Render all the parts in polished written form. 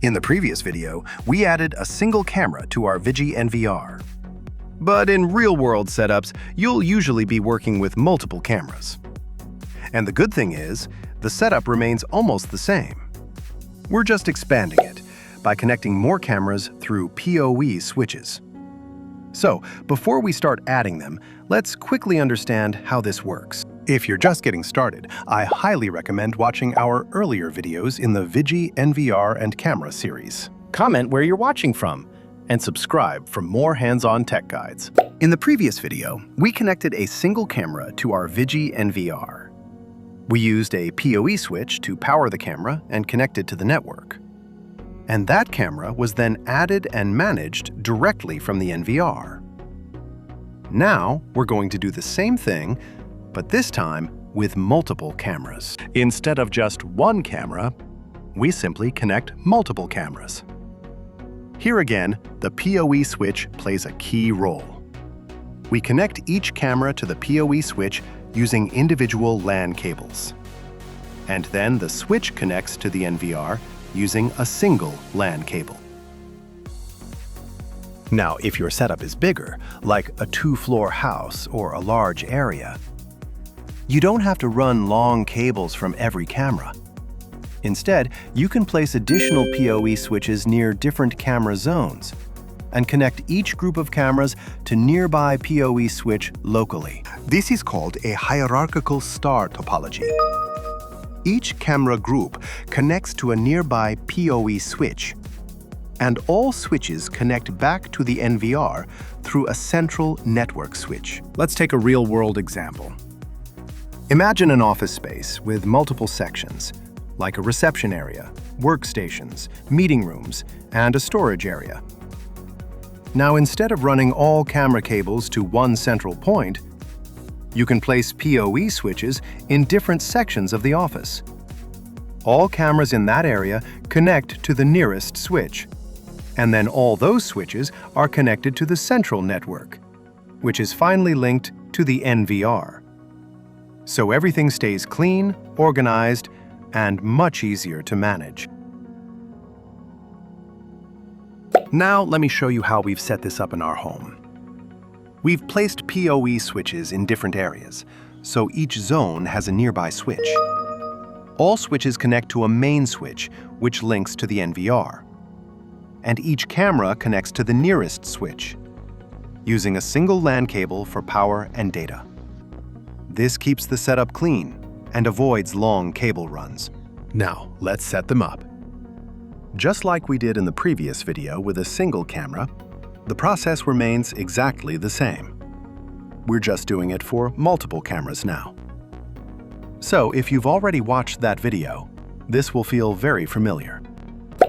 In the previous video, we added a single camera to our VIGI NVR. But in real-world setups, you'll usually be working with multiple cameras. And the good thing is, the setup remains almost the same. We're just expanding it by connecting more cameras through PoE switches. So, before we start adding them, let's quickly understand how this works. If you're just getting started, I highly recommend watching our earlier videos in the VIGI NVR and camera series. Comment where you're watching from, and subscribe for more hands-on tech guides. In the previous video, we connected a single camera to our VIGI NVR. We used a PoE switch to power the camera and connect it to the network. And that camera was then added and managed directly from the NVR. Now, we're going to do the same thing, but this time with multiple cameras. Instead of just one camera, we simply connect multiple cameras. Here again, the PoE switch plays a key role. We connect each camera to the PoE switch using individual LAN cables. And then the switch connects to the NVR using a single LAN cable. Now, if your setup is bigger, like a 2-floor house or a large area, you don't have to run long cables from every camera. Instead, you can place additional PoE switches near different camera zones and connect each group of cameras to nearby PoE switch locally. This is called a hierarchical star topology. Each camera group connects to a nearby PoE switch, and all switches connect back to the NVR through a central network switch. Let's take a real-world example. Imagine an office space with multiple sections, like a reception area, workstations, meeting rooms, and a storage area. Now, instead of running all camera cables to one central point, you can place PoE switches in different sections of the office. All cameras in that area connect to the nearest switch, and then all those switches are connected to the central network, which is finally linked to the NVR. So everything stays clean, organized, and much easier to manage. Now let me show you how we've set this up in our home. We've placed PoE switches in different areas, so each zone has a nearby switch. All switches connect to a main switch, which links to the NVR. And each camera connects to the nearest switch, using a single LAN cable for power and data. This keeps the setup clean and avoids long cable runs. Now, let's set them up. Just like we did in the previous video with a single camera, the process remains exactly the same. We're just doing it for multiple cameras now. So if you've already watched that video, this will feel very familiar.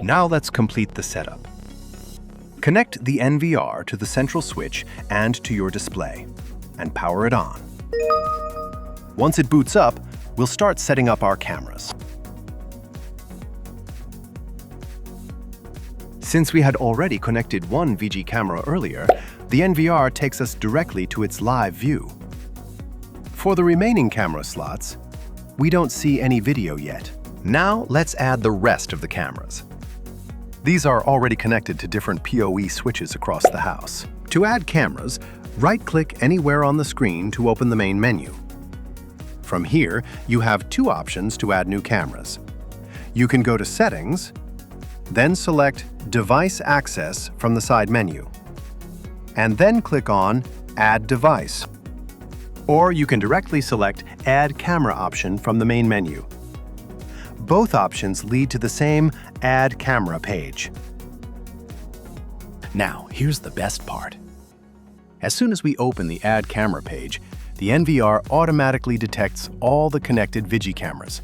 Now let's complete the setup. Connect the NVR to the central switch and to your display, and power it on. Once it boots up, we'll start setting up our cameras. Since we had already connected one VIGI camera earlier, the NVR takes us directly to its live view. For the remaining camera slots, we don't see any video yet. Now let's add the rest of the cameras. These are already connected to different PoE switches across the house. To add cameras, right-click anywhere on the screen to open the main menu. From here, you have two options to add new cameras. You can go to Settings, then select Device Access from the side menu, and then click on Add Device. Or you can directly select Add Camera option from the main menu. Both options lead to the same Add Camera page. Now, here's the best part. As soon as we open the Add Camera page, the NVR automatically detects all the connected VIGI cameras.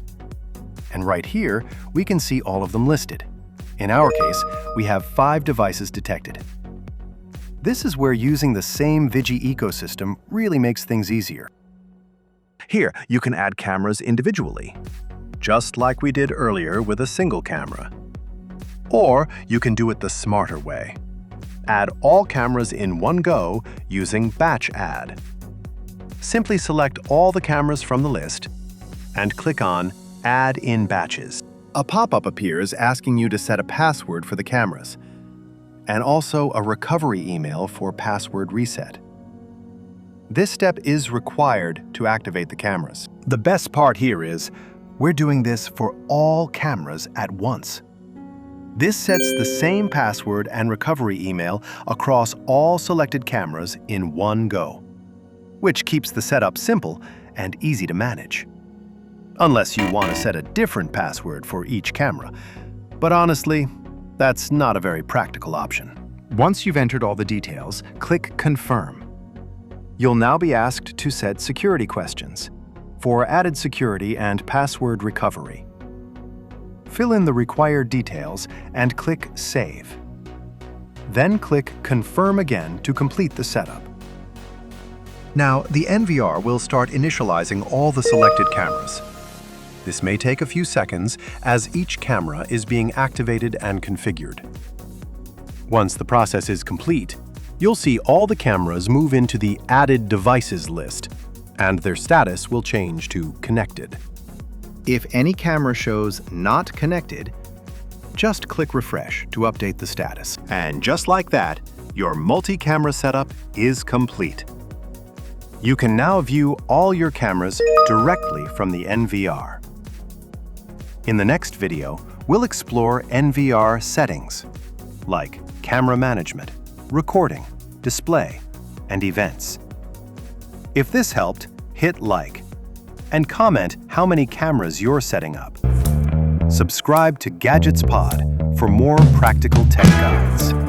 And right here, we can see all of them listed. In our case, we have 5 devices detected. This is where using the same VIGI ecosystem really makes things easier. Here, you can add cameras individually, just like we did earlier with a single camera. Or you can do it the smarter way. Add all cameras in one go using Batch Add. Simply select all the cameras from the list and click on Add in Batches. A pop-up appears asking you to set a password for the cameras, and also a recovery email for password reset. This step is required to activate the cameras. The best part here is, we're doing this for all cameras at once. This sets the same password and recovery email across all selected cameras in one go, which keeps the setup simple and easy to manage. Unless you want to set a different password for each camera, but honestly, that's not a very practical option. Once you've entered all the details, click Confirm. You'll now be asked to set security questions for added security and password recovery. Fill in the required details and click Save. Then click Confirm again to complete the setup. Now, the NVR will start initializing all the selected cameras. This may take a few seconds as each camera is being activated and configured. Once the process is complete, you'll see all the cameras move into the Added Devices list, and their status will change to Connected. If any camera shows Not Connected, just click Refresh to update the status. And just like that, your multi-camera setup is complete. You can now view all your cameras directly from the NVR. In the next video, we'll explore NVR settings, like camera management, recording, display, and events. If this helped, hit like, and comment how many cameras you're setting up. Subscribe to GadgetsPod for more practical tech guides.